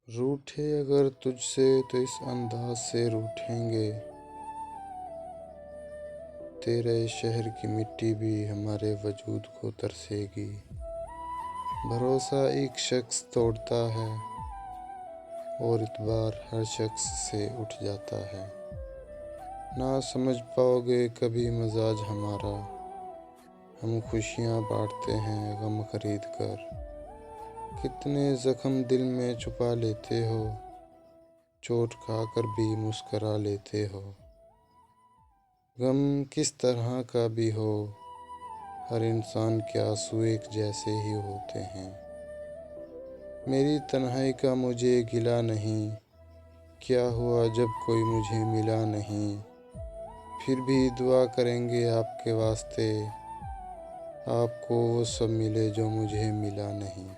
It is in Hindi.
रूठे अगर तुझसे तो इस अंदाज से रूठेंगे, तेरे शहर की मिट्टी भी हमारे वजूद को तरसेगी। भरोसा एक शख्स तोड़ता है और इतबार हर शख्स से उठ जाता है। ना समझ पाओगे कभी मजाज हमारा, हम खुशियाँ बांटते हैं गम खरीद कर। कितने जख्म दिल में छुपा लेते हो, चोट खाकर भी मुस्करा लेते हो। गम किस तरह का भी हो, हर इंसान के आंसू एक जैसे ही होते हैं। मेरी तन्हाई का मुझे गिला नहीं, क्या हुआ जब कोई मुझे मिला नहीं। फिर भी दुआ करेंगे आपके वास्ते, आपको वो सब मिले जो मुझे मिला नहीं।